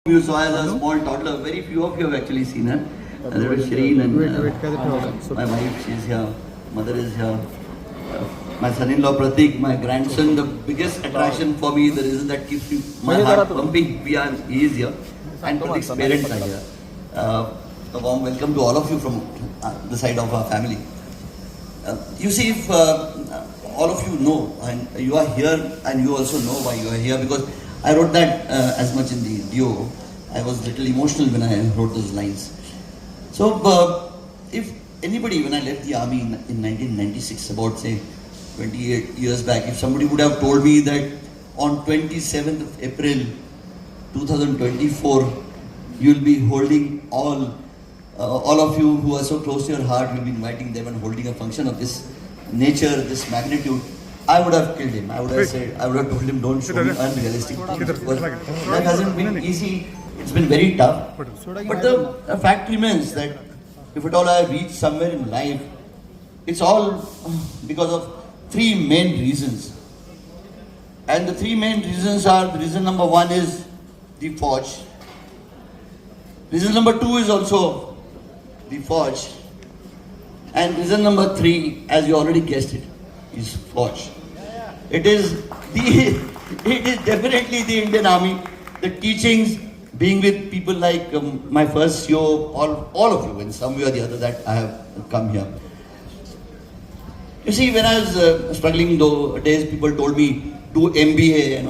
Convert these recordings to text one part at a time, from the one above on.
You saw as a small toddler, very few of you have actually seen her. There was Shireen and my wife, she's here, mother is here. My son-in-law Pratik, my grandson, the biggest attraction for me, the reason that keeps my heart pumping, he is here. And Pratik's parents are here. A warm welcome to all of you from the side of our family. You see, if all of you know, and you are here and you also know why you are here, because I wrote that as much in the duo. I was a little emotional when I wrote those lines. So, if anybody, when I left the army in 1996, about say 28 years back, if somebody would have told me that on 27th of April 2024, you'll be holding all of you who are so close to your heart, you'll be inviting them and holding a function of this nature, this magnitude, I would have killed him. I would have told him, don't show me unrealistic things, because that hasn't been easy. It's been very tough. But the fact remains that if at all I have reached somewhere in life, it's all because of three main reasons. And the three main reasons are, the reason number one is the forge. Reason number two is also the forge. And reason number three, as you already guessed it, is forge. It is definitely the Indian Army, the teachings, being with people like my first CEO, all of you in some way or the other that I have come here. You see, when I was struggling those days, people told me, do MBA, and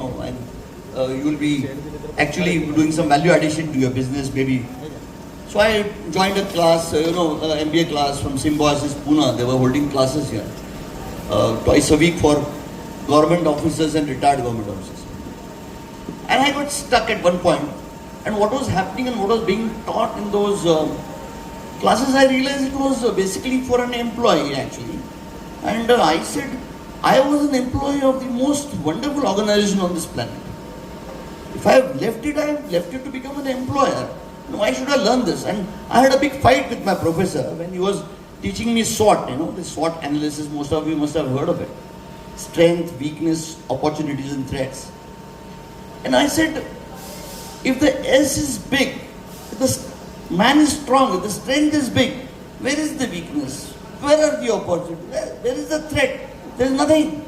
you will be actually doing some value addition to your business, maybe. So I joined a class, MBA class from Symbiosis Pune. They were holding classes here twice a week for government officers and retired government officers. And I got stuck at one point. And what was happening and what was being taught in those classes, I realized it was basically for an employee actually. And I said, I was an employee of the most wonderful organization on this planet. If I have left it, I have left it to become an employer. Why should I learn this? And I had a big fight with my professor when he was teaching me SWOT, the SWOT analysis, most of you must have heard of it. Strength, weakness, opportunities and threats. And I said, if the S is big, if the man is strong, if the strength is big, where is the weakness? Where are the opportunities? Where is the threat? There is nothing.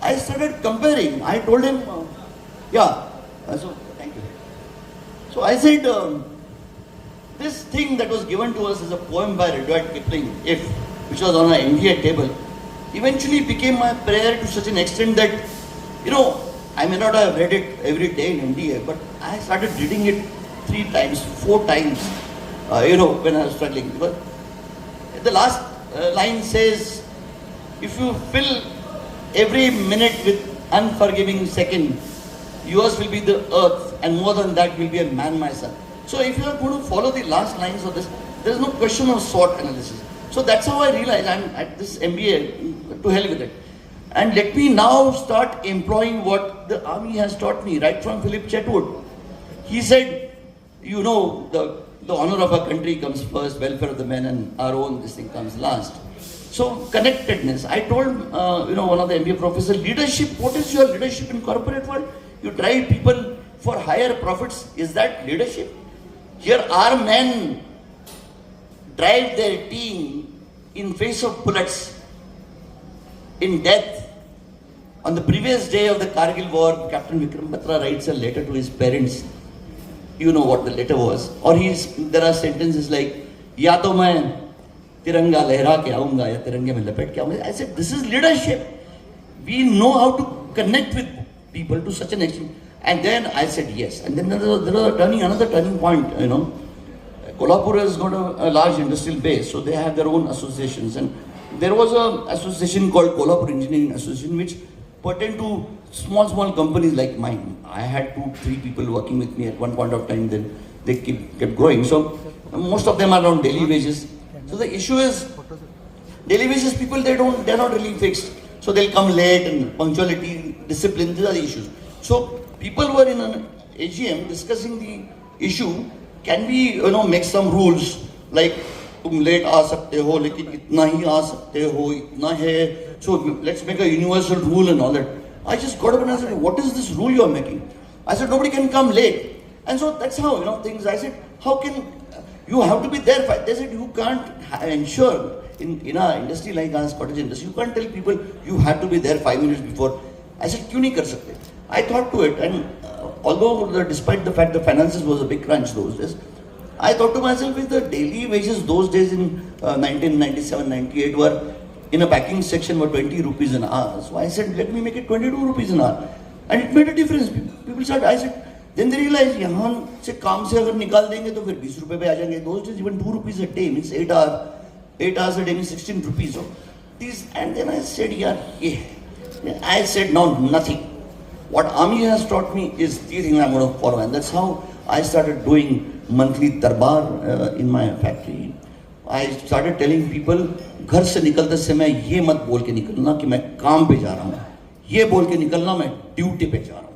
I started comparing. I told him, thank you. So I said, this thing that was given to us as a poem by Rudyard Kipling, which was on our India table, eventually became my prayer to such an extent that, I may not have read it every day in NDA, but I started reading it 3 times, 4 times, when I was struggling. But the last line says, if you fill every minute with unforgiving second, yours will be the earth, and more than that will be a man myself. So if you are going to follow the last lines of this, there is no question of SWOT analysis. So that's how I realized I'm at this MBA, to hell with it. And let me now start employing what the army has taught me, right from Philip Chetwood. He said, the honor of our country comes first, welfare of the men, and our own, this thing comes last. So connectedness. I told, one of the MBA professors, leadership, what is your leadership in corporate world? You drive people for higher profits. Is that leadership? Here our men drive their team in face of bullets, in death. On the previous day of the Kargil war, Captain Vikram Batra writes a letter to his parents. You know what the letter was. Or there are sentences like, Ya to main tiranga lehra ke aunga, ya tirange mein lapet ke aunga. I said, this is leadership. We know how to connect with people to such an extent. And then I said yes. And then there was another turning point, Kolhapur has got a large industrial base, so they have their own associations. And there was an association called Kolhapur Engineering Association, which pertained to small companies like mine. I had 2-3 people working with me at one point of time, then they kept growing. So most of them are on daily wages. So the issue is, daily wages people, they're not really fixed. So they'll come late, and punctuality, discipline, these are the issues. So people were in an AGM discussing the issue. Can we, make some rules like, तुम late आ सकते हो, लेकिन इतना ही आ सकते हो, इतना है. So let's make a universal rule and all that. I just got up and I said, what is this rule you are making? I said, nobody can come late. And so that's how, things. I said, how can you have to be there? They said, you can't ensure in a industry like ours, cottage industry, you can't tell people you have to be there 5 minutes before. I said, क्यों नहीं कर सकते? I thought to it, and although despite the fact the finances was a big crunch those days, I thought to myself, if the daily wages those days in 1997, 98 were in a packing section were 20 rupees an hour. So I said, let me make it 22 rupees an hour. And it made a difference. People started, I said, then they realized, यहाँ से काम से अगर निकाल देंगे तो फिर 20 रुपए पे आ जाएंगे. Those days even 2 rupees a day means 8 hours a day means 16 rupees. So these, and then I said, yeah. I said, no, nothing. What army has taught me is the thing I'm going to follow, and that's how I started doing monthly darbar in my factory. I started telling people, घर से निकलते समय ये मत बोल के निकलना कि मैं काम पे जा रहा हूँ, ये बोल के निकलना मैं ड्यूटी पे जा रहा हूँ.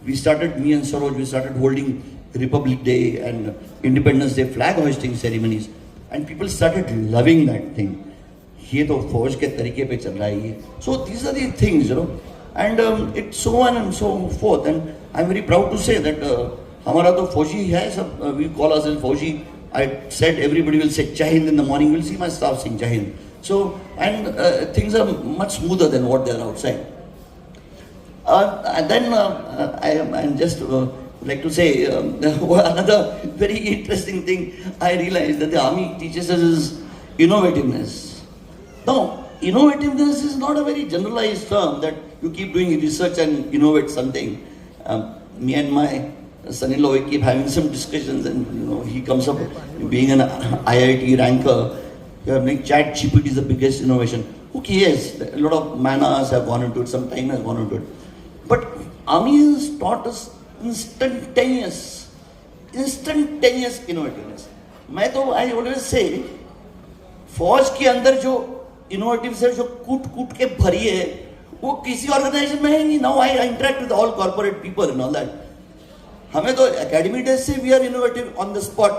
We started, me and Saroj, we started holding Republic Day and Independence Day flag hoisting ceremonies, and people started loving that thing. ये तो फौज के तरीके पे चल रहा है ये. So these are the things, and it's so on and so forth. And I'm very proud to say that हमारा तो फौजी है सब. We call ourselves फौजी. I said everybody will say Jai Hind in the morning. You'll see my staff saying Jai Hind. So, and things are much smoother than what they are outside. And then I just like to say another very interesting thing. I realized that the army teaches us is innovativeness. Now, innovativeness is not a very generalized term that you keep doing research and innovate something. Me and my son-in-law, we keep having some discussions, and he comes up being an IIT ranker. ChatGPT is the biggest innovation. Who cares? A lot of man hours have gone into it, some time has gone into it. But army has taught us instantaneous innovativeness. I always say, फौज के अंदर जो innovative से जो कूट के भरी है वो किसी ऑर्गेनाइजेशन में है नहीं. Now I interact with all corporate people and all that. हमें तो एकेडमी डेज से we are innovative on the spot.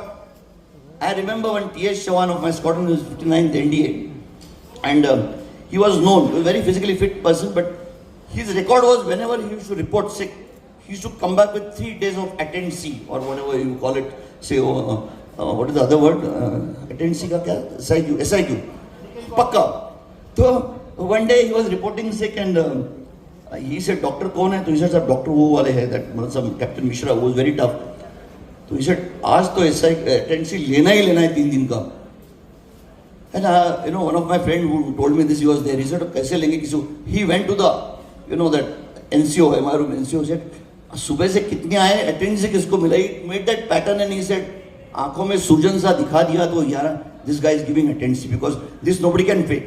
I remember when TS Chauhan of my squadron was 59th NDA, and he was known, a very physically fit person, but his record was whenever he used to report sick, he used to come back with 3 days of attend-see or whatever you call it. Say, what is the other word? Attend-see का क्या? SIQ. पक्का. तो one day he was reporting sick, and he said, doctor कौन है? तो he said, sir, doctor वो वाले हैं, that मतलब some Captain Mishra who was very tough. तो he said, आज तो attend-see लेना ही लेना है 3 दिन का. And one of my friend who told me this, he was there. He said, कैसे लेंगे किसी? He went to the, that NCO, MRO NCO, said, सुबह से कितने आए, attend से किसको मिला? He made that pattern and he said, आंखों में सूजन सा दिखा दिया तो यार, this guy is giving attend because this nobody can fake.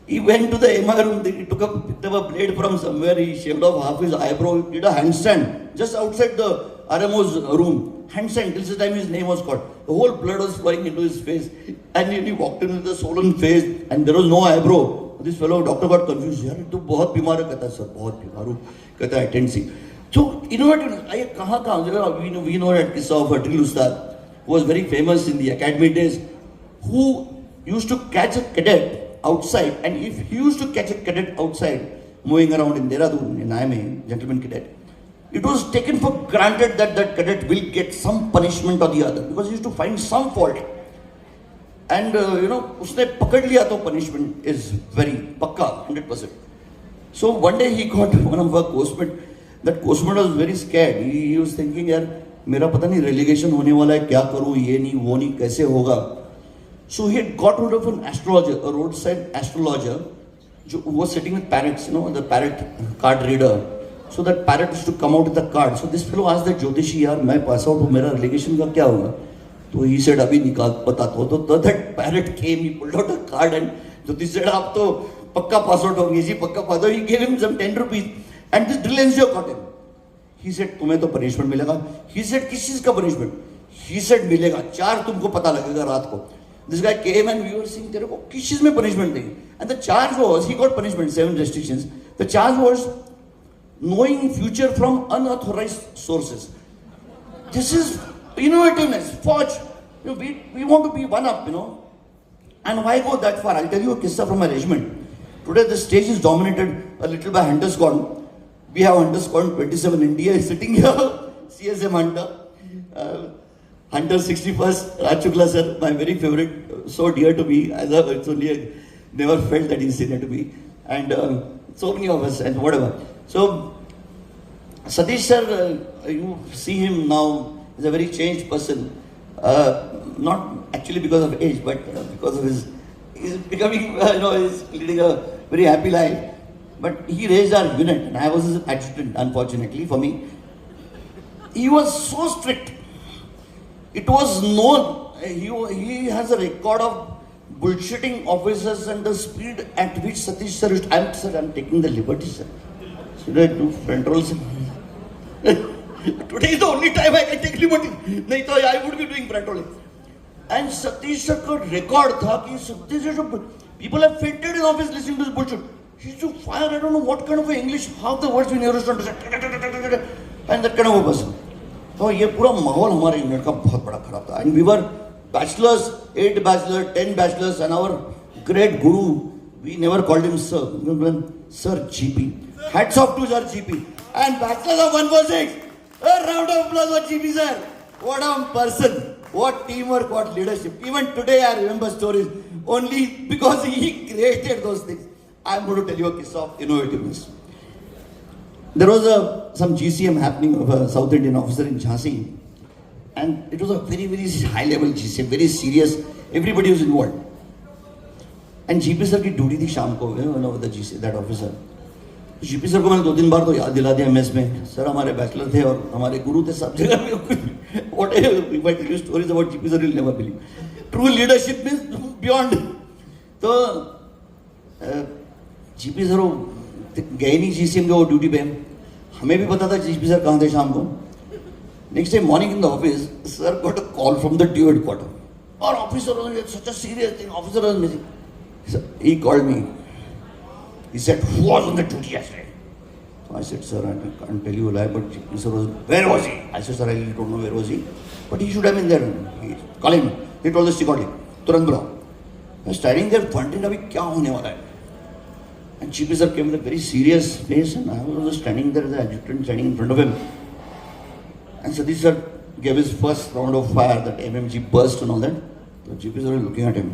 He went to the MR room, he picked up a blade from somewhere, he shaved off half his eyebrow, he did a handstand just outside the RMO's room. Handstand, till the time his name was called. The whole blood was flowing into his face, and he walked in with a swollen face, and there was no eyebrow. This fellow, doctor got confused. यार तू बहुत बीमार है, कहता sir बहुत बीमार हूँ, कहता attend-see. So innovative, ये कहाँ we know that किस्सा of drill ustad who was very famous in the academy days, who used to catch a cadet outside, and if he used to catch a cadet outside moving around in Dehradun, in IMA, gentleman cadet, it was taken for granted that that cadet will get some punishment or the other because he used to find some fault. And उसने पकड़ लिया तो punishment is very पक्का 100%. So one day he got one of our coachmates. That coachmate was very scared. He was thinking, यार मेरा पता नहीं relegation होने वाला है, क्या करूँ, ये नहीं वो नहीं कैसे होगा. So he had got hold of an astrologer, a roadside astrologer, who was sitting with parrots, the parrot card reader. So that parrot used to come out with the card. So this fellow asked that Jyotishi, यार मैं pass out हूँ, मेरा relegation का क्या होगा? So he said, अभी निकाल बताता हूँ. तो that parrot came, he pulled out a card, and Jyotish said, आप तो पक्का pass out होंगे जी, पक्का pass out. He gave him some 10 rupees, and this drill NCO got him. He said, तुम्हें तो punishment मिलेगा. He said, किस चीज का punishment? He said, मिलेगा 4 तुमको पता लगेगा रात को. This guy came and we were saying, तेरे को किस चीज में punishment देंगे? And the charge was, he got punishment, 7 restrictions. The charge was knowing future from unauthorized sources. This is innovativeness, forge. We want to be one up, And why go that far? I'll tell you a kissa from my regiment. Today the stage is dominated a little by Hunter Squadron. We have Hunter Squadron 27 India is sitting here, CSM Hunter. Hunter 61st, Raj Shukla sir, my very favorite, so dear to me. It's only never felt that he's senior to me. And so many of us, and whatever. So, Satish sir, you see him now, he's a very changed person. Not actually because of age, but because of he's becoming, he's leading a very happy life. But he raised our unit, and I was his adjutant, unfortunately for me. He was so strict. It was known, he has a record of bullshitting officers and the speed at which Satish sir used. I'm taking the liberty, sir. Should I do front rolls? Today is the only time I can take liberty. Nahi to I would be doing front rolling. And Satish sir ka record tha ki Satish sir, people have fainted in office listening to this bullshit. He used to fire, I don't know what kind of English, half the words we never understand, and that kind of a person. तो ये पूरा माहौल हमारे unit का बहुत बड़ा खराब था. And we were bachelors, 8 bachelors, 10 bachelors, and our great guru, we never called him sir. Sir GP. Hats off to Sir GP. And bachelors of 146. A round of applause for GP sir. What a person. What teamwork, what leadership. Even today I remember stories only because he created those things. I'm going to tell you a case of innovativeness. There was some GCM happening of a South Indian officer in Jhansi, and it was a very, very high level GCM, very serious. Everybody was involved. And GP sir की duty थी शाम को, the GCM, that officer. GP sir को मैंने 2-3 बार तो याद दिला दिया मेस में. सर हमारे बैचलर थे और हमारे गुरु थे सब जगह में. Whatever, if I tell you stories about GP sir, you'll never believe. True leadership means beyond. तो GP sir गए नहीं GCM के वो ड्यूटी पे. हमें भी पता था GP सर कहाँ थे शाम को. Next day morning in the office, sir got a call from the DO headquarters. Our officer was such a serious thing. Officer was missing. He called me. He said, "Who was on the duty yesterday?" So I said, "Sir, I can't tell you a lie, but GP sir was. Where was he?" I said, "Sir, I really don't know where was he, but he should have been there." Call him. He told us, "He called him. तुरंत बुलाओ." I was standing there wondering अभी क्या होने वाला है. And GP sir came with a very serious face, and I was just standing there as an adjutant, standing in front of him. And Satish sir gave his first round of fire, that MMG burst and all that. So GP sir was looking at him.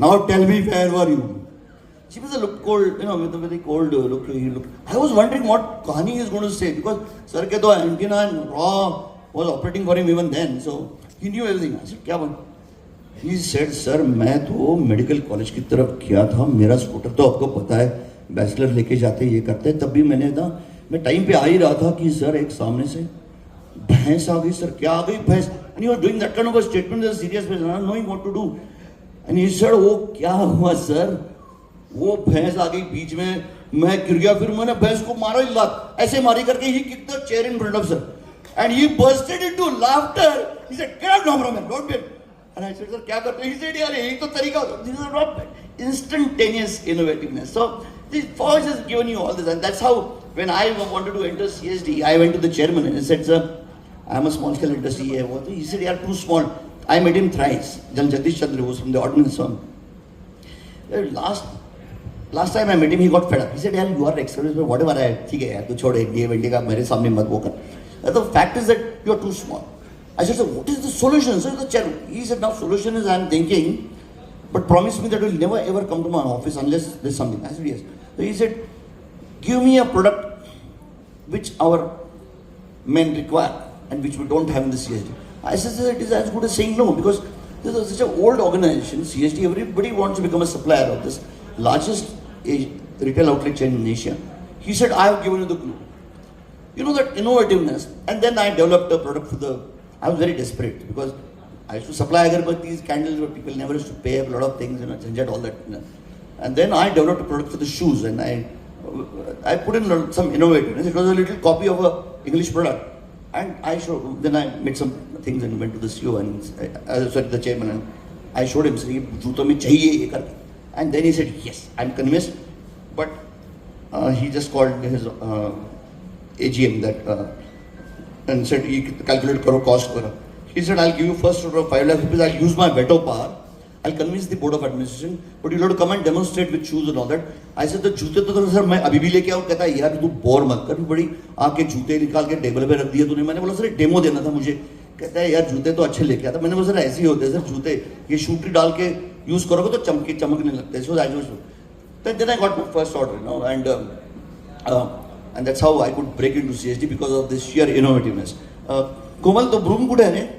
"Now tell me, where were you?" GP sir looked cold, with a very cold look. He looked. I was wondering what Kahani he is going to say, because sir ke to antenna and raw was operating for him even then, so he knew everything. I said, "Kya bola?" He said, "Sir, मैं तो medical college की तरफ किया था, मेरा scooter तो आपको पता है, बैचलर लेके जाते ये करते, तब भी मैं टाइम पे आ ही रहा था कि सर एक सामने से भैंस आ गई. सर क्या आ गई भैंस? And he was doing that kind of a statement with a serious face, not knowing what to do. And he said, वो क्या हुआ सर? वो भैंस आ गई बीच में, मैं गिर गया, फिर मैंने भैंस को मारा ही लात, ऐसे मारी करके he kicked the chair in front of sir. And he bursted into laughter. He said, "Get out now, man, don't be." And I said, "Sir, क्या करते हो?" He said, "यार यही तो तरीका होता है." This is not instantaneous innovativeness. So this Fox has given you all this, and that's how when I wanted to enter CSD, I went to the chairman and I said, "Sir, I am a small scale industry." He said, "You are too small." I met him thrice. Then Jagdish Chandra was from the ordnance firm. Last time I met him, he got fed up. He said, "Yaar, you are expert, whatever I had, ठीक है यार, तू छोड़ ये वंडे का मेरे सामने मत वो कर." The fact is that you are too small. I said, "So what is the solution?" So the chairman, he said, "Now solution is I am thinking, but promise me that you will never ever come to my office unless there's something." I said, "Yes." So he said, "Give me a product which our men require and which we don't have in the CSD." I said, "Sir, it is as good as saying no, because this is such an old organization, CSD, everybody wants to become a supplier of this largest retail outlet chain in Asia." He said, "I have given you the clue." That innovativeness. And then I developed a product I was very desperate because I used to supply agarbattis, candles, but people never used to pay up a lot of things, Jhanjat, all that. And then I developed a product for the shoes, and I put in some innovativeness. It was a little copy of a English product. And then I made some things and went to the CEO and the chairman, and I showed him, "Sir, juto mein chahiye ye karke." And then he said, "Yes, I'm convinced." But he just called his AGM and said, "Calculate karo, cost karo." He said, "I'll give you first order of 5 lakh rupees. I'll use my veto power. I'll convince the board of administration, but you'll have to come and demonstrate with shoes and all that." I said, "The जूते तो sir मैं अभी भी लेके आऊँ." कहता है, "यार तू बोर मत कर, बड़ी आके जूते निकाल के टेबल पे रख दिए तूने." मैंने बोला, "सर डेमो देना था मुझे कहता है यार जूते तो अच्छे लेके आता, मैंने बोला सर ऐसे ही होते हैं सर जूते, ये शूटरी डाल के यूज करोगे तो चमकने लगते हैं. So I was, then I got my first order, you know, and that's how I could break into CSD because of this sheer innovativeness. Komal, the broom good hai,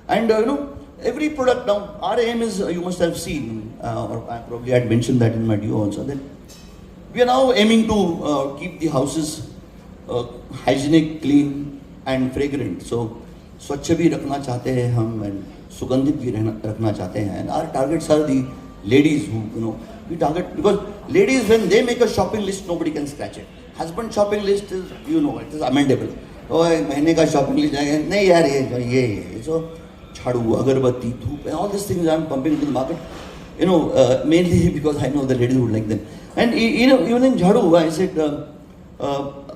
and you know, every product now, our aim is, you must have seen, or I probably had mentioned that in my due also, that we are now aiming to keep the houses hygienic, clean and fragrant. So स्वच्छ भी रखना चाहते हैं हम and सुगंधित भी रखना चाहते हैं. And our targets are the ladies who, you know, we target, because ladies when they make a shopping list nobody can scratch it. Husband shopping list is, you know, it is amendable. Oh, महीने का shopping list जाएगा, नहीं यार ये so झाड़ू, अगरबत्ती, धूप, and all these things I am pumping into the market, you know, mainly because I know the ladies would like them. And you know, even in झाड़ू I said,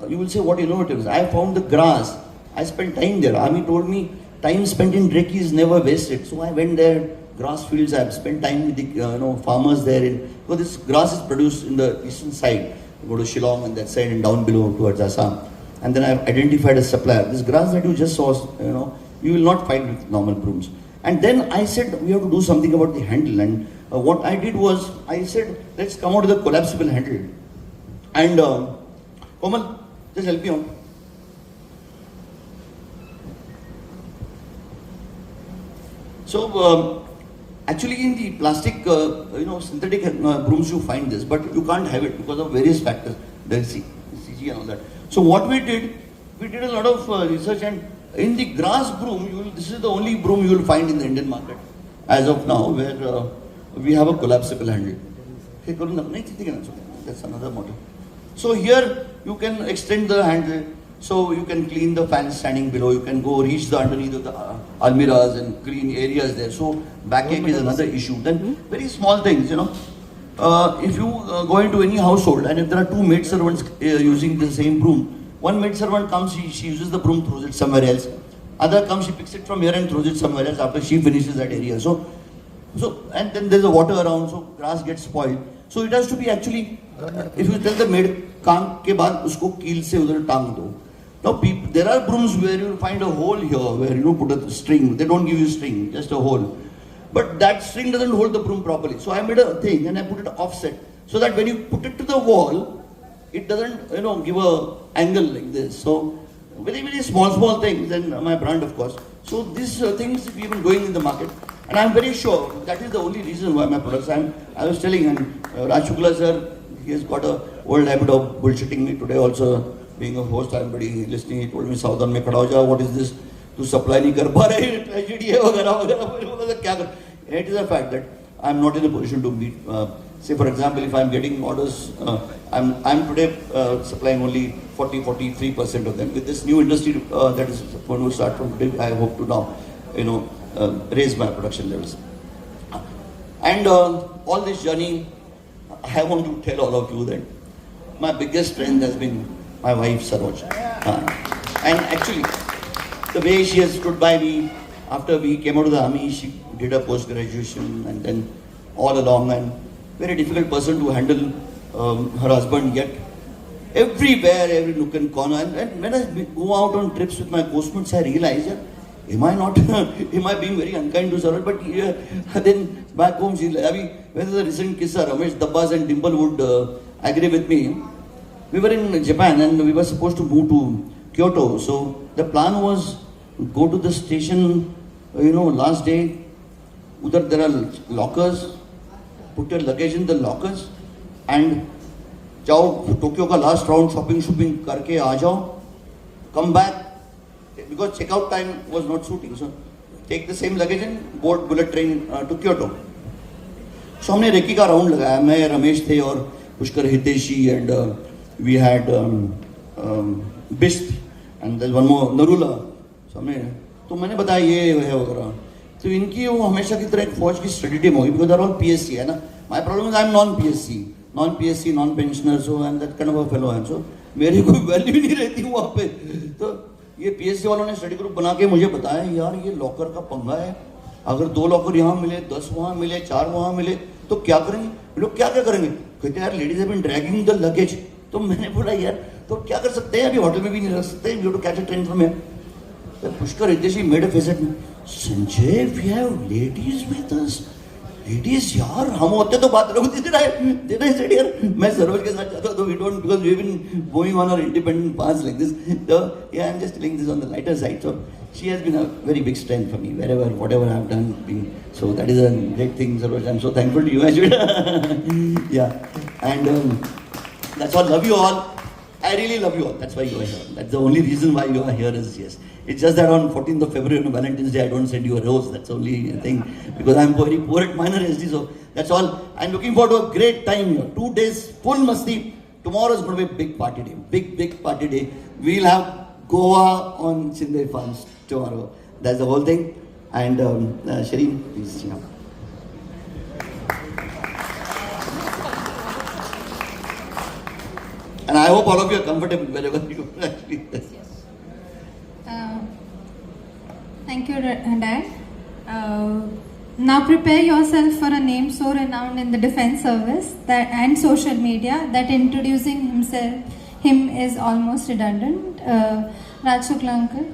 you will say what innovative is. I found the grass. I spent time there. Ami told me time spent in Rekhi is never wasted. So I went there, grass fields. I have spent time with the you know, farmers there. So this grass is produced in the eastern side. You go to Shillong and that side and down below towards Assam. And then I have identified a supplier. This grass that you just saw, you know, you will not find with normal brooms. And then I said we have to do something about the handle. And what I did was I said let's come out with a collapsible handle. And Komal, just help me out. So actually in the plastic, you know, synthetic brooms you find this, but you can't have it because of various factors, the CG and all that. So what we did a lot of research, and in the grass broom, this is the only broom you will find in the Indian market as of now, where we have a collapsible handle. That's another model. So here you can extend the handle. So you can clean the fans standing below, you can go reach the underneath of the almirahs and clean areas there. So backache is another issue. Then very small things, you know. If you go into any household and if there are two maid servants using the same broom, one maid servant comes, she uses the broom, throws it somewhere else. Other comes, she picks it from here and throws it somewhere else after she finishes that area. So and then there's a water around, so grass gets spoiled. So it has to be actually, if you tell the maid, काम के बाद उसको कील से उधर टांग दो. Now, there are brooms where you will find a hole here, where you put a string. They don't give you string, just a hole. But that string doesn't hold the broom properly. So I made a thing and I put it offset, so that when you put it to the wall, it doesn't, you know, give a angle like this. So very, very small things, and my brand, of course. So these things we've been going in the market, and I'm very sure that is the only reason why my products. I was telling, and Raj Shukla sir, he has got a old habit of bullshitting me today also. Being a host, everybody listening, he told me, Saudhan mein khada ho ja, what is this? Tu supply nahi kar pa rahe, tragedy hai, wagera. It is a fact that I'm not in a position to meet. Say for example, if I'm getting orders, I'm today supplying only 43% of them. With this new industry that is going to start from today, I hope to now, you know, raise my production levels. And all this journey, I want to tell all of you that my biggest strength has been my wife Saroj. And actually, the way she has stood by me after we came out of the army, she did her post-graduation and then all along, and very difficult person to handle her husband, yet everywhere, every nook and corner. And when I go out on trips with my postmates, I realize, am I being very unkind to Saroj? But then back home, whether the recent kissa, Ramesh Dabbas and Dimple would agree with me. We were in Japan and we were supposed to move to Kyoto. So the plan was go to the station, you know, last day. Udhar there are lockers. Put your luggage in the lockers and जाओ Tokyo का last round shopping करके आ जाओ. Come back because checkout time was not suiting. So take the same luggage and board bullet train to Kyoto. So हमने recce का round लगाया. मैं रमेश थे और Pushkar Hiteshi and we had Bisht and there's one more Narula. So तो मैंने बताया ये है वगैरह. तो इनकी वो हमेशा की तरह एक फौज की स्टडी टीम होगी because they're all PSC है ना. My problem is I'm non-PSC, non-pensioner, so I'm that kind of a fellow. And so मेरी कोई वैल्यू नहीं रहती वहाँ पे. तो ये PSC वालों ने स्टडी ग्रुप बना के मुझे बताया यार ये लॉकर का पंगा है. अगर 2 लॉकर यहाँ मिले, 10 वहाँ मिले, 4 वहाँ मिले, तो क्या करेंगे? लोग क्या करेंगे? कहते यार ladies have been dragging the luggage. तो मैंने बोला यार तो क्या कर सकते हैं, अभी होटल में भी नहीं रख सकते, you have to catch a train from here. Pushkar Hiteshi made a face at me. Sanjay, we have ladies with us. Ladies, यार हम होते तो बात रखो did I said यार मैं सरोज के साथ जाता तो we don't because we've been going on our independent paths like this. So yeah, I'm just telling this on the lighter side. So she has been a very big strength for me wherever whatever I've done. So that is a great thing, Saroj. I'm so thankful to you. I should. Yeah, and that's all. Love you all. I really love you all. That's why you are here. That's the only reason why you are here is yes. It's just that on 14th of February on Valentine's Day I don't send you a rose. That's the only thing because I'm very poor at minor SD. So that's all. I'm looking forward to a great time here. 2 days full masti. Tomorrow is going to be a big party day. Big party day. We'll have Goa on Shinde Farms tomorrow. That's the whole thing. And Shireen, please. Yeah. And I hope all of you are comfortable wherever you actually. Thank you, Dad. Now prepare yourself for a name so renowned in the defense service and social media that introducing him is almost redundant. Raj Shukla uncle.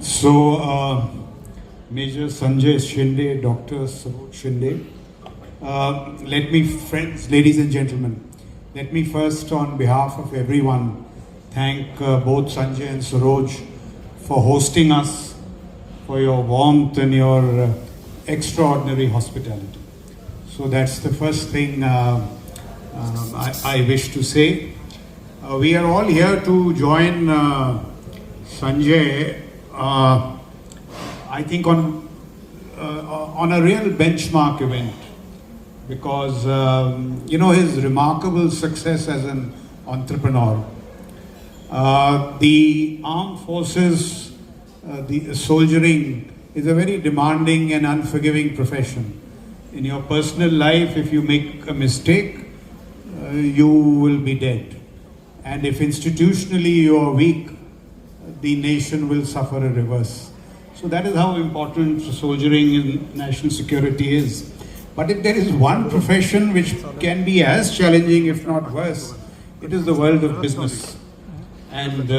So, Major Sanjay Shinde, Dr. Saroj Shinde. Let me, friends, ladies and gentlemen, let me first, on behalf of everyone, thank both Sanjay and Saroj for hosting us, for your warmth and your extraordinary hospitality. So that's the first thing I wish to say. We are all here to join Sanjay, I think on a real benchmark event. Because, his remarkable success as an entrepreneur. The armed forces, the soldiering is a very demanding and unforgiving profession. In your personal life, if you make a mistake, you will be dead. And if institutionally you are weak, the nation will suffer a reverse. So that is how important soldiering in national security is. But if there is one profession which can be as challenging, if not worse, it is the world of business and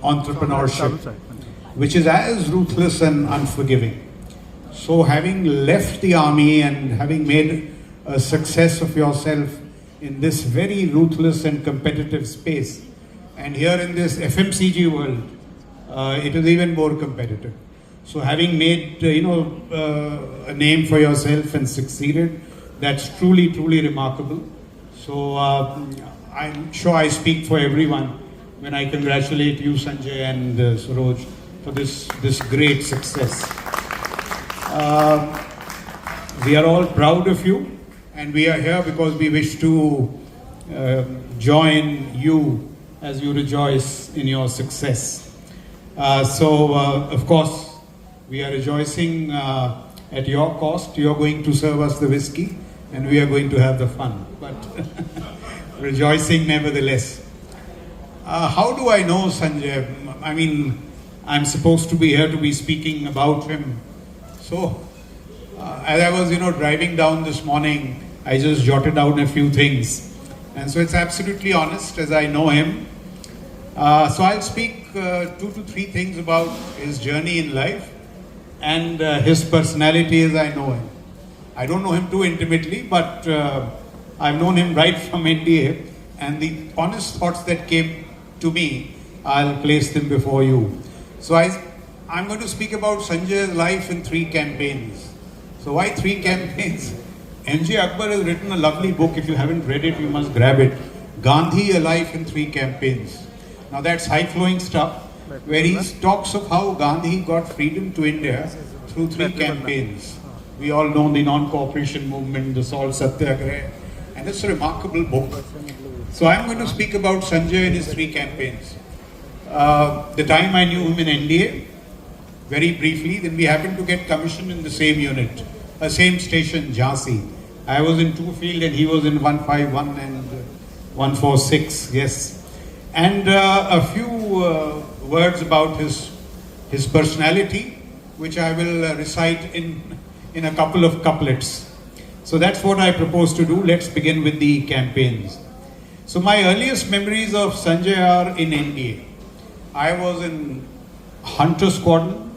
entrepreneurship, which is as ruthless and unforgiving. So having left the army and having made a success of yourself in this very ruthless and competitive space, and here in this FMCG world, it is even more competitive. So having made, a name for yourself and succeeded, that's truly, truly remarkable. So I'm sure I speak for everyone when I congratulate you, Sanjay and Saroj, for this great success. We are all proud of you, and we are here because we wish to join you as you rejoice in your success. Of course, we are rejoicing at your cost. You are going to serve us the whiskey and we are going to have the fun. But rejoicing nevertheless. How do I know Sanjay? I mean, I'm supposed to be here to be speaking about him. So, as I was, driving down this morning, I just jotted down a few things. And so it's absolutely honest as I know him. So I'll speak 2 to 3 things about his journey in life and his personality as I know him. I don't know him too intimately, but I've known him right from NDA, and the honest thoughts that came to me, I'll place them before you. So I'm going to speak about Sanjay's life in 3 campaigns. So why 3 campaigns? MJ Akbar has written a lovely book. If you haven't read it, you must grab it. Gandhi, A Life in 3 Campaigns. Now that's high-flowing stuff, where he talks of how Gandhi got freedom to India through 3 campaigns. We all know the non-cooperation movement, the Salt Satyagraha, and it's a remarkable book. So I'm going to speak about Sanjay and his 3 campaigns. The time I knew him in NDA, very briefly, then we happened to get commissioned in the same unit, same station, Jhansi. I was in 2 field and he was in 151 and 146, yes. And a few words about his personality, which I will recite in a couple of couplets. So that's what I propose to do. Let's begin with the campaigns. So my earliest memories of Sanjay are in NDA. I was in Hunter Squadron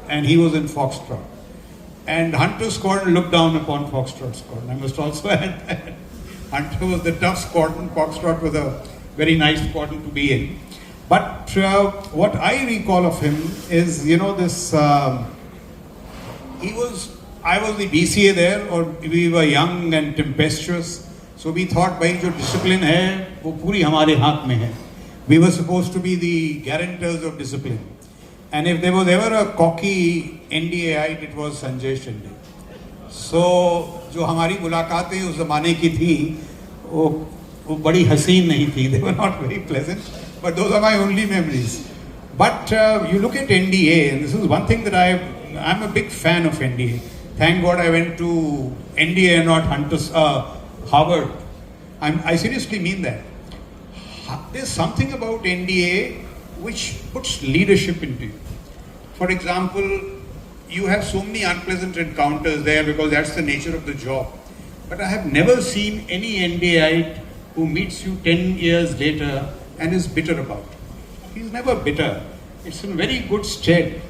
and he was in Foxtrot. And Hunter Squadron looked down upon Foxtrot Squadron. I must also add that Hunter was the tough squadron, Foxtrot was a very nice squadron to be in. But what I recall of him is, this, I was the BCA there, or we were young and tempestuous. So we thought, bhai, jo discipline hai, wo puri hamare haath mein hai. We were supposed to be the guarantors of discipline. And if there was ever a cocky NDAite, it was Sanjay Shinde. So, जो हमारी मुलाकातें उस ज़माने की थी, वो बड़ी हसीन नहीं थी. They were not very pleasant, but those are my only memories. But you look at NDA, and this is one thing that I'm a big fan of NDA. Thank God I went to NDA and not Harvard. I seriously mean that. There's something about NDA which puts leadership into you. For example, you have so many unpleasant encounters there because that's the nature of the job. But I have never seen any NDAite who meets you 10 years later and is bitter about it. He's never bitter. It's in very good stead.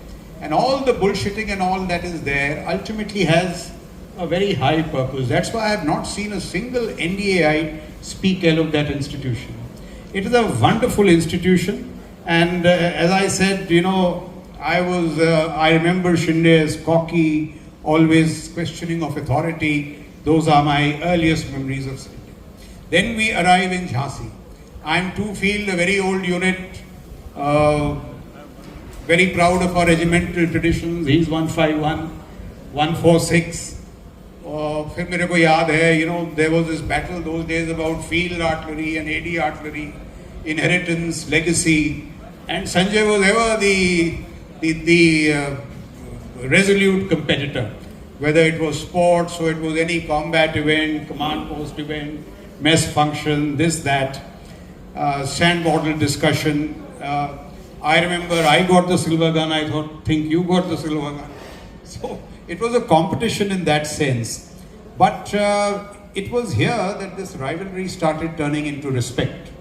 And all the bullshitting and all that is there ultimately has a very high purpose. That's why I have not seen a single NDAite speak ill of that institution. It is a wonderful institution. And as I said, I remember Shinde as cocky, always questioning of authority. Those are my earliest memories of Shinde. Then we arrive in Jhansi. I'm 2 Field, a very old unit, very proud of our regimental traditions. He's 151, 146. फिर मेरे को याद है, there was this battle those days about field artillery and AD artillery, inheritance, legacy. And Sanjay was ever the resolute competitor, whether it was sports or it was any combat event, command post event, mess function, this, that, sand bottle discussion. I remember I got the silver gun, I think you got the silver gun. So it was a competition in that sense. But it was here that this rivalry started turning into respect.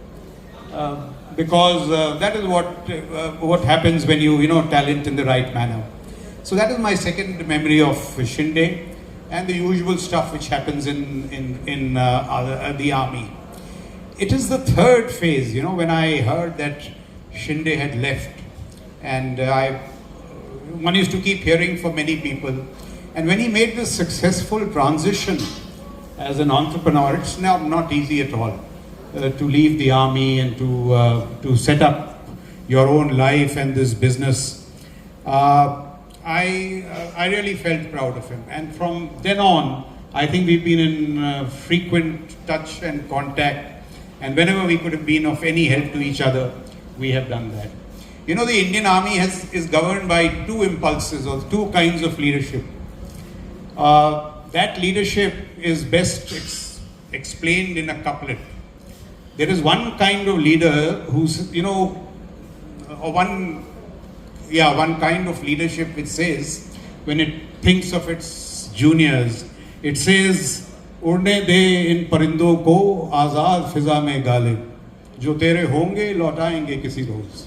Because that is what happens when you talent in the right manner. So that is my second memory of Shinde and the usual stuff which happens in the army. It is the third phase, when I heard that Shinde had left, and one used to keep hearing from many people. And when he made this successful transition as an entrepreneur, it's now not easy at all. To leave the army and to set up your own life and this business. I really felt proud of him. And from then on, I think we've been in frequent touch and contact. And whenever we could have been of any help to each other, we have done that. The Indian Army is governed by 2 impulses or 2 kinds of leadership. That leadership is best explained in a couplet. There is one kind of leader who's, one kind of leadership which says, when it thinks of its juniors, it says, उड़ने दे इन परिंदों को आज़ाद फिजा में गालिब, जो तेरे होंगे लौटाएंगे किसी रोज.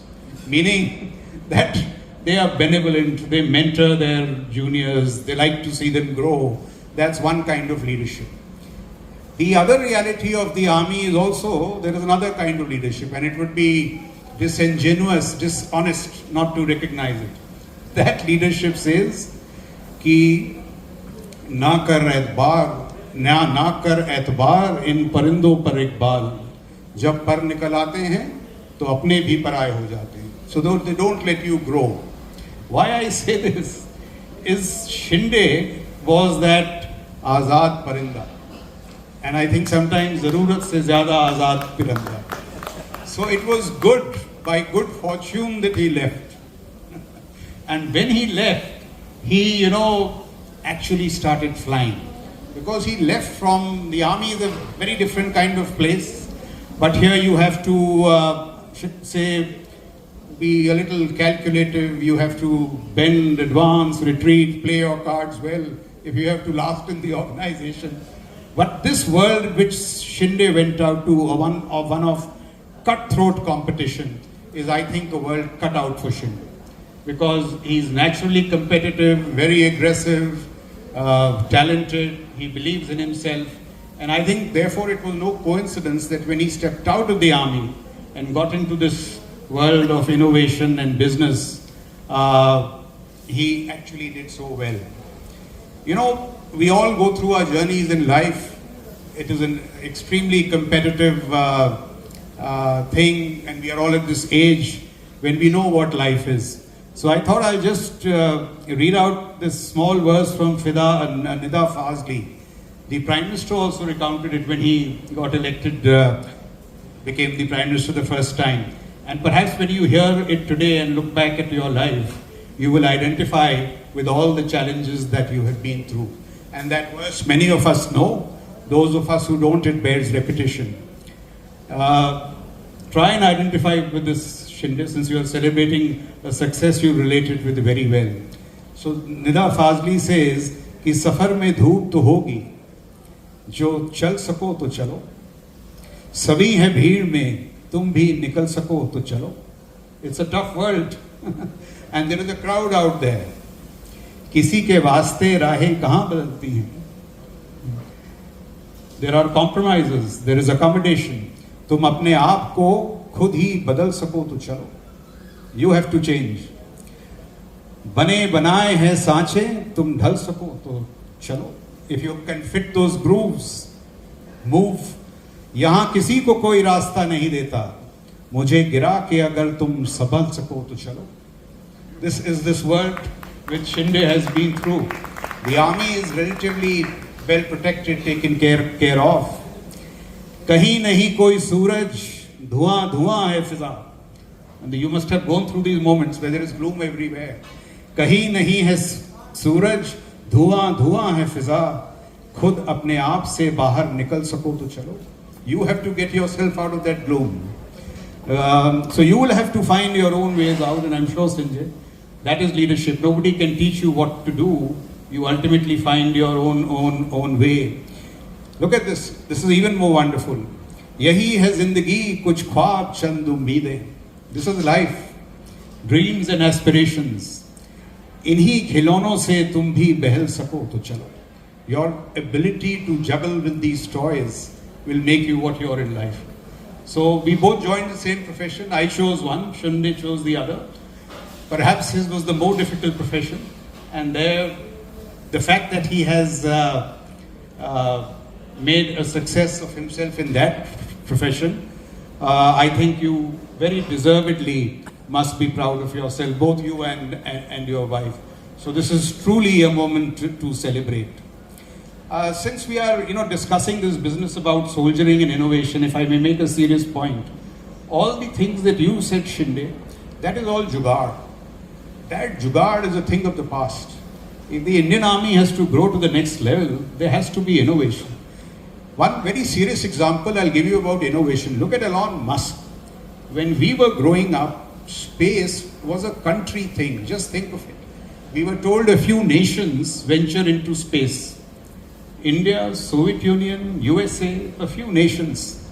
Meaning that they are benevolent, they mentor their juniors, they like to see them grow. That's one kind of leadership. The other reality of the army is also, there is another kind of leadership, and it would be disingenuous, dishonest not to recognize it. That leadership says, कि ना कर एतबार इन परिंदों पर इकबाल, जब पर निकल आते हैं तो अपने भी पराये हो जाते हैं. So they don't let you grow. Why I say this is Shinde was that Azad Parinda. And I think sometimes Zarurat se zyada Azad Piranda. So it was good, by good fortune, that he left. And when he left, he, actually started flying. Because he left from the army is a very different kind of place. But here you have to, be a little calculative. You have to bend, advance, retreat, play your cards well. If you have to last in the organization. But this world which Shinde went out to, one of cutthroat competition, is I think a world cut out for Shinde. Because he's naturally competitive, very aggressive, talented, he believes in himself. And I think therefore it was no coincidence that when he stepped out of the army and got into this world of innovation and business, he actually did so well. You know, we all go through our journeys in life. It is an extremely competitive thing, and we are all at this age when we know what life is. So I thought I'll just read out this small verse from Nida Fazli. The Prime Minister also recounted it when he got elected, became the Prime Minister the first time. And perhaps when you hear it today and look back at your life, you will identify with all the challenges that you have been through. And that verse many of us know. Those of us who don't, it bears repetition. Try and identify with this, Shinde, since you are celebrating a success you related with very well. So Nida Fazli says कि सफर में धूप तो होगी, जो चल सको तो चलो, सभी है भीड़ में, तुम भी निकल सको तो चलो. It's a tough world and there is a crowd out there. किसी के वास्ते राहें कहाँ बदलती हैं. There are compromises, there is accommodation. तुम अपने आप को खुद ही बदल सको तो चलो. You have to change. बने बनाए हैं सांचे, तुम ढल सको तो चलो. If you can fit those grooves, move. यहाँ किसी को कोई रास्ता नहीं देता, मुझे गिरा के अगर तुम संभल सको तो चलो. This is this world which Shinde has been through. The army is relatively well protected, taken care of. कहीं नहीं कोई सूरज, धुआं धुआं है फिजा. And you must have gone through these moments where there is gloom everywhere. कहीं नहीं है सूरज, धुआं धुआं है फिजा. खुद अपने आप से बाहर निकल सको तो चलो. You have to get yourself out of that gloom. So you will have to find your own ways out, and I'm sure, Sanjay, that is leadership. Nobody can teach you what to do. You ultimately find your own way. Look at this. This is even more wonderful. यही है जिंदगी, कुछ ख्वाब चंद उम्मीदें. This is life. Dreams and aspirations. इन्हीं खिलौनों से तुम भी बहल सको तो चलो. Your ability to juggle with these toys will make you what you are in life. So we both joined the same profession. I chose one, Shinde chose the other. Perhaps his was the more difficult profession, and there, the fact that he has made a success of himself in that profession, I think you very deservedly must be proud of yourself, both you and your wife. So this is truly a moment to celebrate. Since we are, discussing this business about soldiering and innovation, if I may make a serious point, all the things that you said, Shinde, that is all jugaad. That jugaad is a thing of the past. If the Indian Army has to grow to the next level, there has to be innovation. One very serious example I'll give you about innovation. Look at Elon Musk. When we were growing up, space was a country thing. Just think of it. We were told a few nations venture into space. India, Soviet Union, USA, a few nations.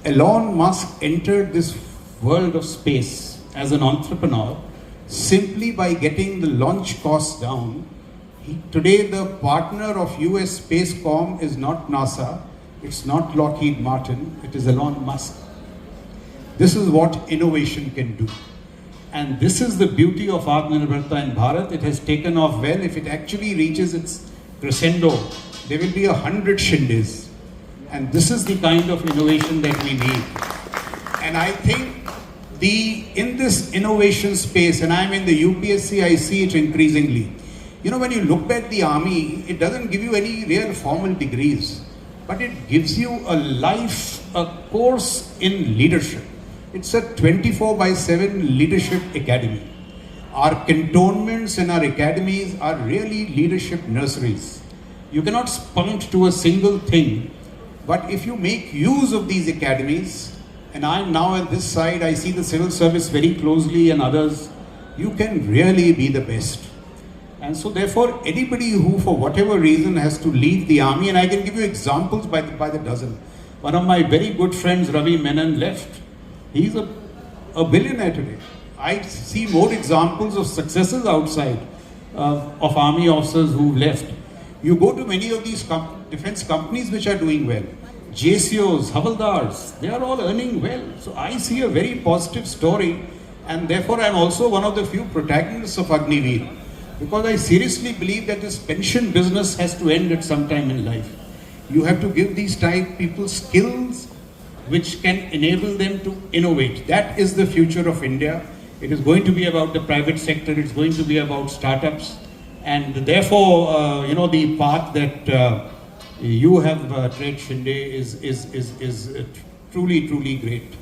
Elon Musk entered this world of space as an entrepreneur simply by getting the launch costs down. Today the partner of US Spacecom is not NASA, it's not Lockheed Martin, it is Elon Musk. This is what innovation can do. And this is the beauty of Atmanirbharta in Bharat. It has taken off well. If it actually reaches its crescendo, there will be 100 Shindes. And this is the kind of innovation that we need. And I think in this innovation space, and I'm in the UPSC, I see it increasingly. When you look at the army, it doesn't give you any real formal degrees, but it gives you a course in leadership. It's a 24/7 leadership academy. Our cantonments and our academies are really leadership nurseries. You cannot spunt to a single thing, but if you make use of these academies, and I'm now at this side, I see the civil service very closely and others, you can really be the best. And so therefore anybody who for whatever reason has to leave the army, and I can give you examples by the dozen. One of my very good friends, Ravi Menon, left. He's a billionaire today. I see more examples of successes outside of army officers who left. You go to many of these defense companies which are doing well. JCOs, Havaldars, they are all earning well. So I see a very positive story, and therefore I am also one of the few protagonists of Agniveer, because I seriously believe that this pension business has to end at some time in life. You have to give these type people skills which can enable them to innovate. That is the future of India. It is going to be about the private sector, it's going to be about startups, and therefore, the path that you have tread, Shinde, is truly, truly great.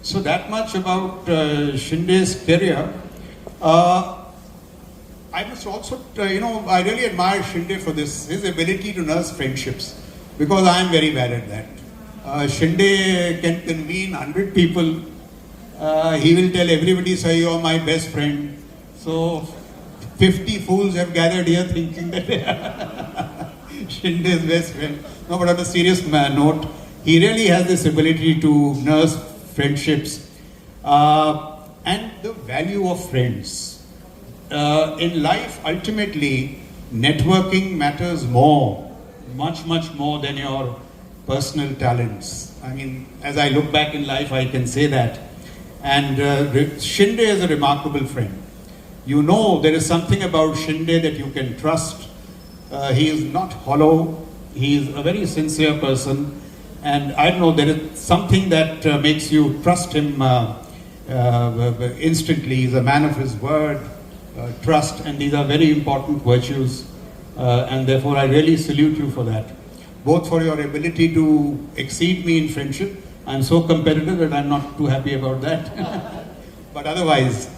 So that much about Shinde's career. I must also, I really admire Shinde for this, his ability to nurse friendships, because I am very bad at that. Shinde can convene 100 people. He will tell everybody, "Sir, you are my best friend." So 50 fools have gathered here thinking that they are Shinde's best friend. No, but on a serious note, he really has this ability to nurse friendships and the value of friends. In life, ultimately, networking matters more, much more than your personal talents. I mean, as I look back in life, I can say that. And Shinde is a remarkable friend. You know, there is something about Shinde that you can trust. He is not hollow. He is a very sincere person. And I don't know, there is something that makes you trust him instantly. He's a man of his word, trust, and these are very important virtues. And therefore, I really salute you for that. Both for your ability to exceed me in friendship. I'm so competitive that I'm not too happy about that. But otherwise,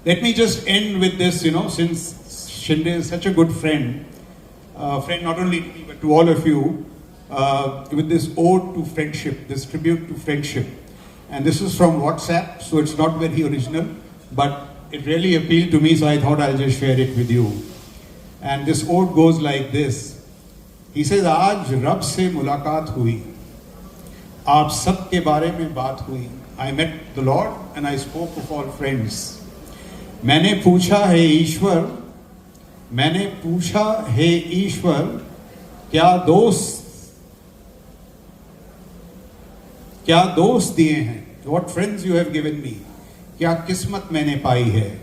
let me just end with this, since Shinde is such a good friend not only to me but to all of you, with this ode to friendship, this tribute to friendship. And this is from WhatsApp, so it's not very original, but it really appealed to me, so I thought I'll just share it with you. And this ode goes like this. He says, "Aaj Rab se mulaqat hui, aap sab ke bare mein baat hui. I met the Lord and I spoke of all friends. मैंने पूछा है ईश्वर, क्या दोस्त दिए हैं? What friends you have given me? क्या किस्मत मैंने पाई है?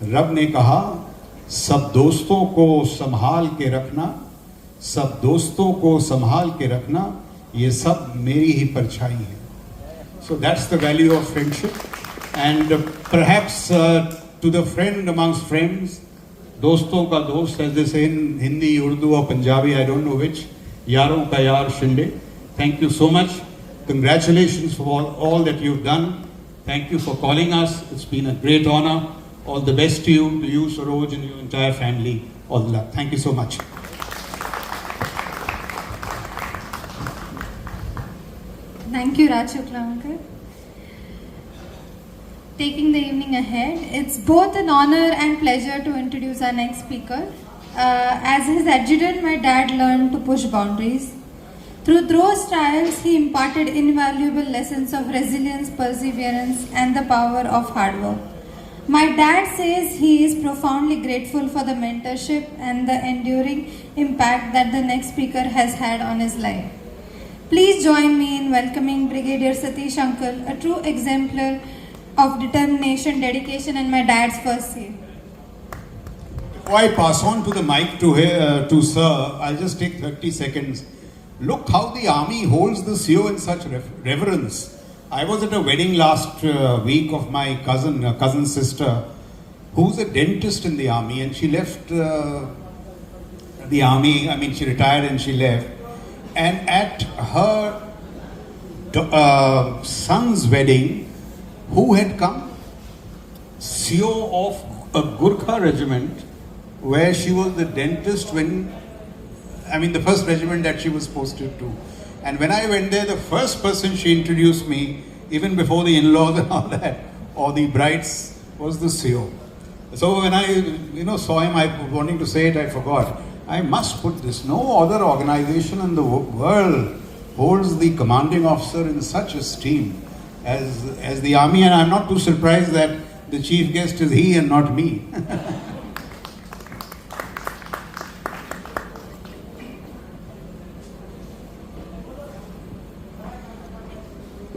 रब ने कहा, सब दोस्तों को संभाल के रखना, ये सब मेरी ही परछाई है." So that's the value of friendship. And perhaps to the friend amongst friends, दोस्तों का दोस्त, as they say in Hindi, Urdu or Punjabi, I don't know which, यारों का यार Shinde. Thank you so much. Congratulations for all that you've done. Thank you for calling us. It's been a great honor. All the best to you, Saroj, and your entire family. All the luck. Thank you so much. Thank you, Raj Shuklankar. Taking the evening ahead, it's both an honor and pleasure to introduce our next speaker. As his adjutant, my dad learned to push boundaries. Through those trials, he imparted invaluable lessons of resilience, perseverance, and the power of hard work. My dad says he is profoundly grateful for the mentorship and the enduring impact that the next speaker has had on his life. Please join me in welcoming Brigadier Satish Uncle, a true exemplar of determination, dedication, and my dad's first say. Before I pass on to the mic to Sir, I'll just take 30 seconds. Look how the army holds the CO in such reverence. I was at a wedding last week of my cousin's sister, who's a dentist in the army, and she left the army. I mean, she retired and she left. And at her son's wedding, who had come? CO of a Gurkha regiment, where she was the dentist the first regiment that she was posted to. And when I went there, the first person she introduced me even before the in-laws and all that, or the brides, was the CEO. So when I saw him, I wanting to say it, I forgot. I must put this. No other organization in the world holds the commanding officer in such esteem as the army, and I'm not too surprised that the chief guest is he and not me.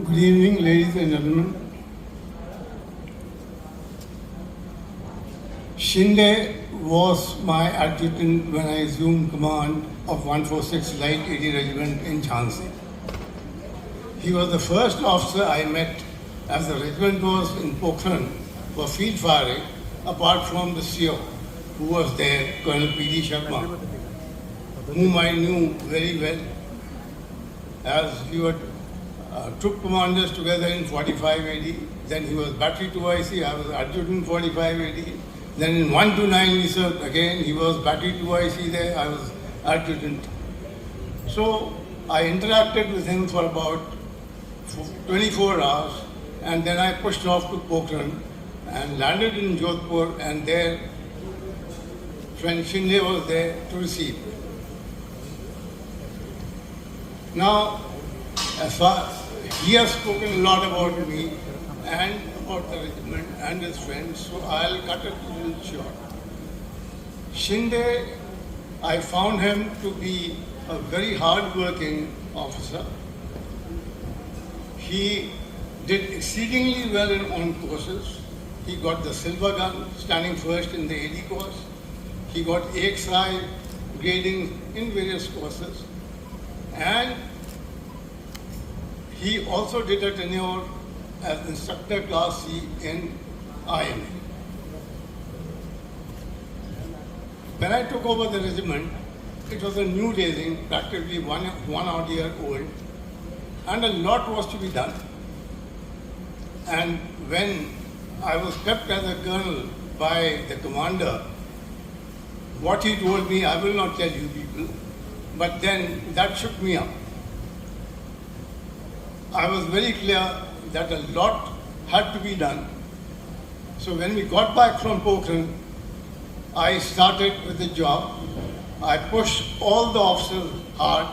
Good evening, ladies and gentlemen. Shinde was my adjutant when I assumed command of 146 Light 80 Regiment in Jhansi. He was the first officer I met as the regiment was in Pokhran for field firing, apart from the CEO who was there, Colonel P.D. Sharma, whom I knew very well, as we were troop commanders together in 45 AD. Then he was battery 2IC, I was adjutant 45 AD. Then in 129 we served again, he was battery 2IC there, I was adjutant. So I interacted with him for about 24 hours, and then I pushed off to Pokhran and landed in Jodhpur, and there friend Shinde was there to receive me. Now, as far he has spoken a lot about me and about the regiment and his friends, so I'll cut it a little short. Shinde, I found him to be a very hard-working officer. He did exceedingly well on courses. He got the silver gun, standing first in the AD course. He got AXI grading in various courses. And he also did a tenure as instructor class C in IMA. When I took over the regiment, it was a new raising, practically one odd year old, and a lot was to be done. And when I was kept as a colonel by the commander, what he told me, I will not tell you people, but then that shook me up. I was very clear that a lot had to be done. So when we got back from Pokhran, I started with the job. I pushed all the officers hard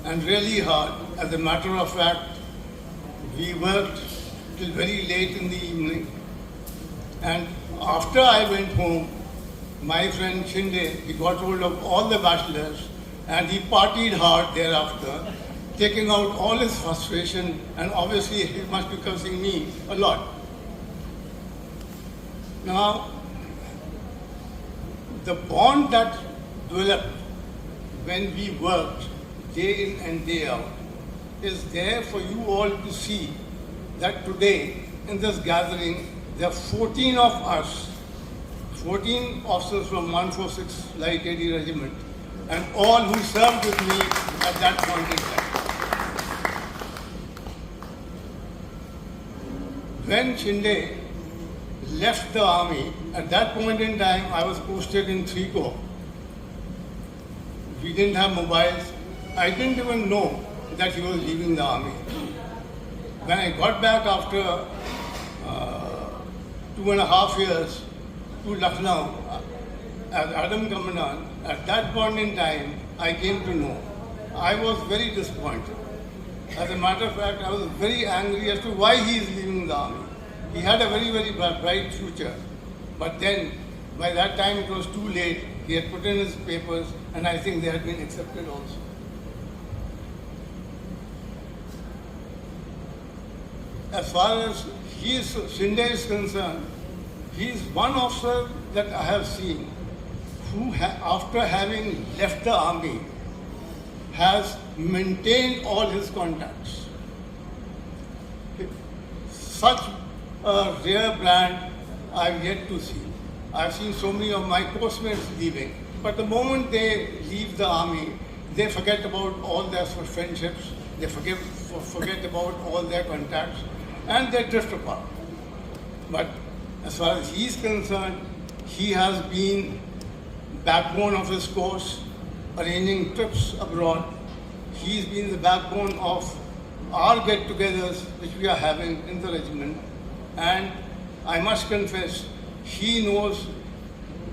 and really hard. As a matter of fact, we worked till very late in the evening. And after I went home, my friend Shinde, he got hold of all the bachelors and he partied hard thereafter, taking out all his frustration, and obviously he must be cursing me a lot. Now, the bond that developed when we worked day in and day out is there for you all to see that today in this gathering there are 14 of us, 14 officers from 146 Light 80 Regiment, and all who served with me at that point in time. When Shinde left the army, at that point in time, I was posted in 3 Corps. We didn't have mobiles. I didn't even know that he was leaving the army. When I got back after 2.5 years to Lucknow as Adam Commandant, at that point in time, I came to know. I was very disappointed. As a matter of fact, I was very angry as to why he is leaving the army. He had a very, very bright future. But then, by that time, it was too late. He had put in his papers, and I think they had been accepted also. As far as Shinde is concerned, he is one officer that I have seen who, after having left the army, has maintained all his contacts. Such a rare brand I've yet to see. I've seen so many of my postmates leaving, but the moment they leave the army, they forget about all their friendships, they forget about all their contacts, and they drift apart. But as far as he's concerned, he has been backbone of his course, arranging trips abroad. He's been the backbone of our get-togethers which we are having in the regiment, and I must confess, he knows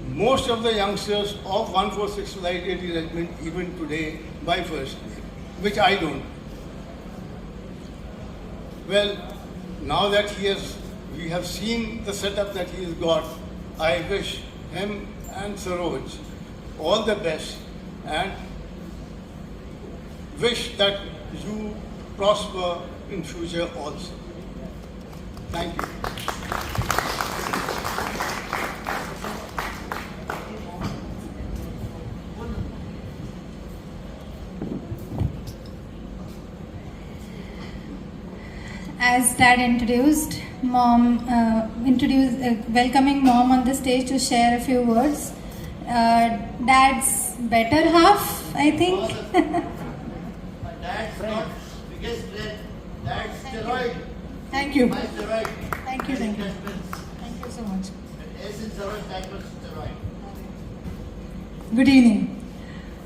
most of the youngsters of 146 Light 80 Regiment even today by first name, which I don't. Well, now that we have seen the setup that he has got, I wish him and Saroj all the best and wish that you prosper in future also. Thank you. As Dad introduced, welcoming Mom on the stage to share a few words. Dad's better half, I think. My dad's not biggest friend. Dad's steroid. Thank you. My steroid. Thank you, thank you. Investments. Thank you so much. And S in steroid, that was steroid. Good evening.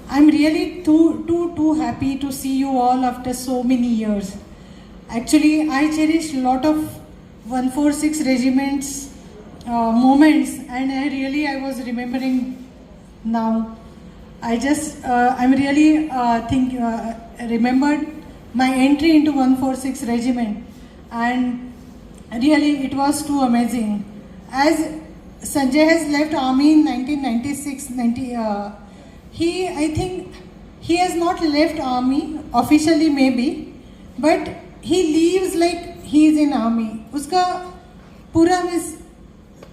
I'm really too happy to see you all after so many years. Actually, I cherish a lot of 146 regiment's moments, and I was remembering now. I'm really remembered my entry into 146 regiment, and really it was too amazing. As Sanjay has left army in 1996, I think he has not left army officially maybe, but he lives like he is in army. Uska pura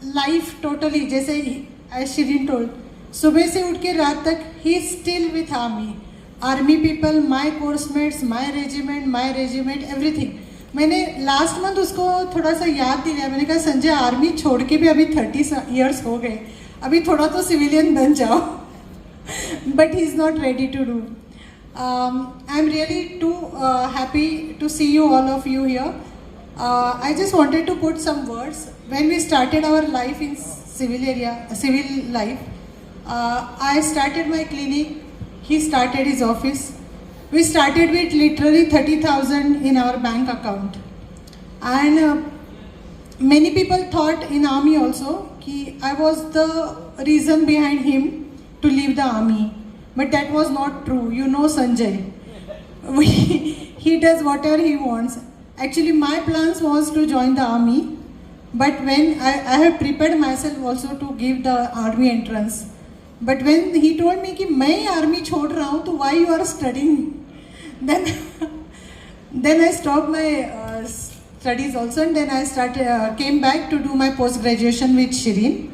life totally, जैसे as Shirin told, सुबह से उठ के रात तक he is still with army. Army people, my course mates, my regiment, everything. मैंने last month उसको थोड़ा सा याद दिलाया. मैंने कहा संजय आर्मी छोड़ के भी अभी 30 years हो गए, अभी थोड़ा तो सिविलियन बन जाओ. But he is not ready to do. I'm really too happy to see you all of you here. I just wanted to put some words. When we started our life in civil life, I started my clinic, he started his office. We started with literally 30,000 in our bank account. And many people thought in army also that I was the reason behind him to leave the army. But that was not true. You know Sanjay. He does whatever he wants. Actually, my plans was to join the army. But when I have prepared myself also to give the army entrance. But when he told me that मैं army छोड़ रहा हूँ, तो why you are studying? Then I stopped my studies also, and then I came back to do my post graduation with Shirin.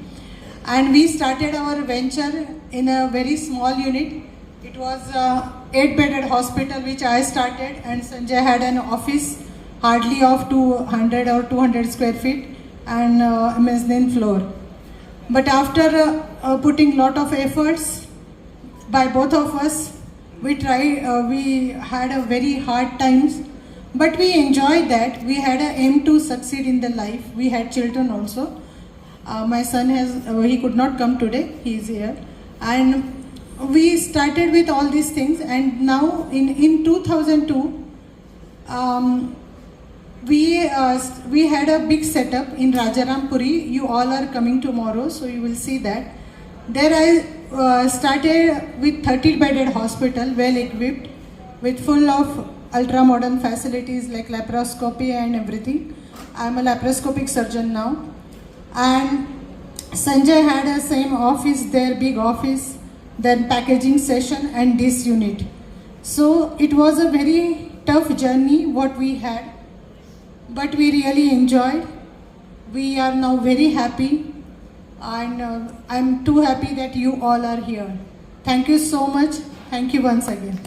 And we started our venture in a very small unit. It was a 8-bedded hospital which I started, and Sanjay had an office hardly of 200 or 200 square feet and a mezzanine floor. But after putting lot of efforts by both of us, we had a very hard times, but we enjoyed that. We had an aim to succeed in the life. We had children also. My son he could not come today, he is here. And we started with all these things, and now in 2002, we had a big setup in Rajarampuri. You all are coming tomorrow, so you will see that. There I started with 30-bedded hospital, well equipped, with full of ultra-modern facilities like laparoscopy and everything. I am a laparoscopic surgeon now. And Sanjay had a same office there, big office, then packaging session and this unit. So it was a very tough journey what we had, but we really enjoyed. We are now very happy, and I'm too happy that you all are here. Thank you so much. Thank you once again.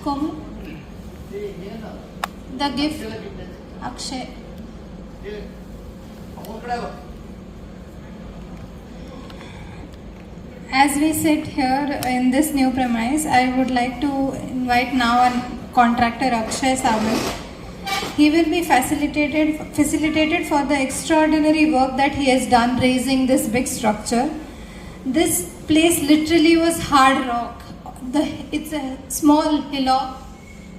Komal? The gift. Akshay. as we sit here in this new premise, I would like to invite now our contractor Akshay Sawant. He will be facilitated for the extraordinary work that he has done raising this big structure. This place literally was hard rock. It's a small hillock,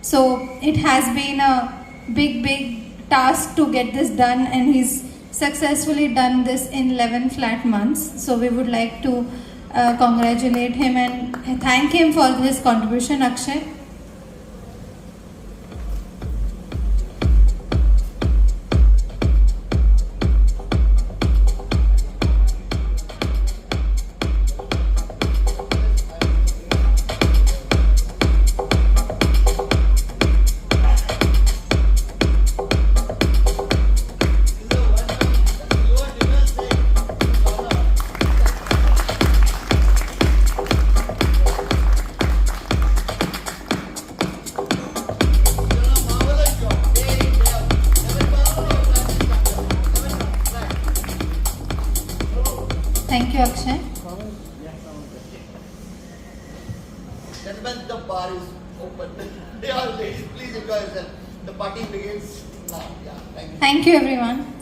so it has been a big task to get this done, and he's successfully done this in 11 flat months. So we would like to congratulate him and thank him for his contribution, Akshay. Thank you, Akshay. Gentlemen, the bar is open. Yeah, ladies, please enjoy yourself. The party begins now. Yeah, thank you. Thank you, everyone.